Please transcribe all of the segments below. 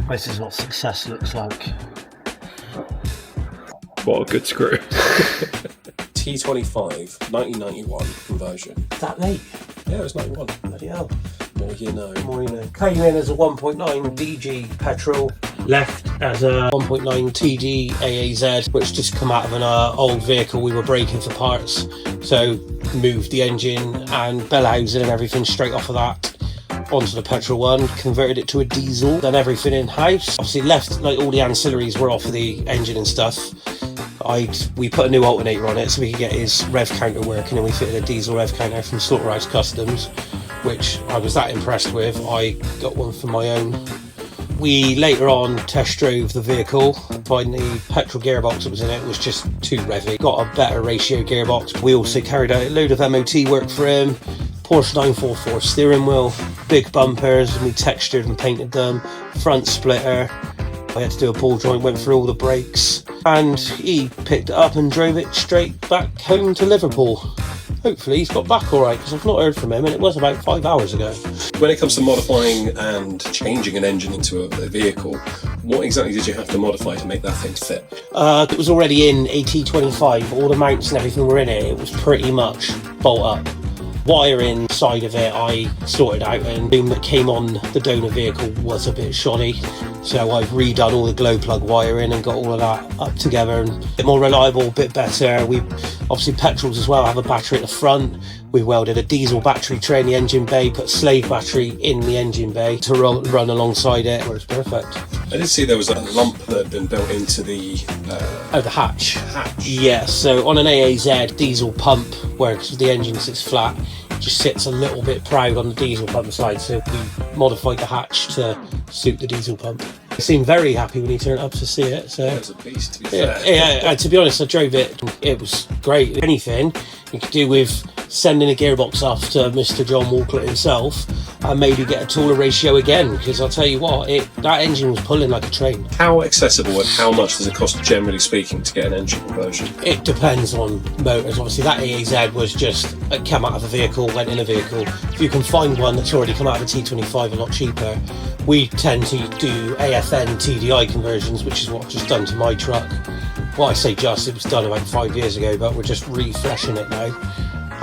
This is what success looks like. What a good screw. T25 1991 conversion. That late? Yeah, it was 91. Bloody hell. More you know. More you know. Came in as a 1.9 DG petrol, left as a 1.9 TD AAZ, which just come out of an old vehicle we were breaking for parts. So moved the engine and bell housing and everything straight off of that onto the petrol one, converted it to a diesel, done everything in house. Obviously left, like, all the ancillaries were off of the engine and stuff. We put a new alternator on it so we could get his rev counter working, and we fitted a diesel rev counter from Slaughterhouse Customs, which I was that impressed with. I got one for my own. We later on test drove the vehicle, find the petrol gearbox that was in it was just too revvy. Got a better ratio gearbox. We also carried out a load of MOT work for him. Porsche 944 steering wheel, big bumpers, and we textured and painted them. Front splitter. I had to do a ball joint, went through all the brakes, and he picked it up and drove it straight back home to Liverpool. Hopefully he's got back all right, because I've not heard from him, and it was about 5 hours ago. When it comes to modifying and changing an engine into a vehicle, what exactly did you have to modify to make that thing fit? It was already in a T25, all the mounts and everything were in it. It was pretty much bolt up. Wiring side of it I sorted out, and the boom that came on the donor vehicle was a bit shoddy, so I've redone all the glow plug wiring and got all of that up together and a bit more reliable, a bit better. We obviously petrols as well have a battery at the front. We welded a diesel battery tray in the engine bay, put a slave battery in the engine bay to run alongside it, where it's perfect. I did see there was a lump that had been built into the the hatch. Yeah, so on an AAZ diesel pump, where the engine sits flat, it just sits a little bit proud on the diesel pump side, so we modified the hatch to suit the diesel pump. He seemed very happy when he turned up to see it. So yeah, it was a beast, to be fair. fair. To be honest, I drove it. It was great. Anything you could do with sending a gearbox off to Mr. John Walcott himself and maybe get a taller ratio again, because I'll tell you what, that engine was pulling like a train. How accessible and how much does it cost, generally speaking, to get an engine conversion? It depends on motors. Obviously that AAZ was just come out of a vehicle, went in a vehicle. If you can find one that's already come out of a T25 a lot cheaper, we tend to do AFN TDI conversions, which is what I've just done to my truck. Well, I say just, it was done about 5 years ago, but we're just refreshing it now.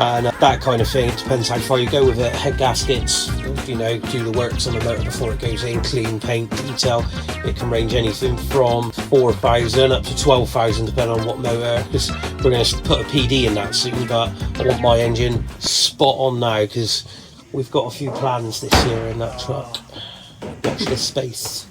And that kind of thing, it depends how far you go with it. Head gaskets, you know, do the works on the motor before it goes in, clean paint, detail. It can range anything from 4,000 up to 12,000 depending on what motor. We're going to put a PD in that soon, but I want my engine spot on now because we've got a few plans this year in that truck. Watch this space.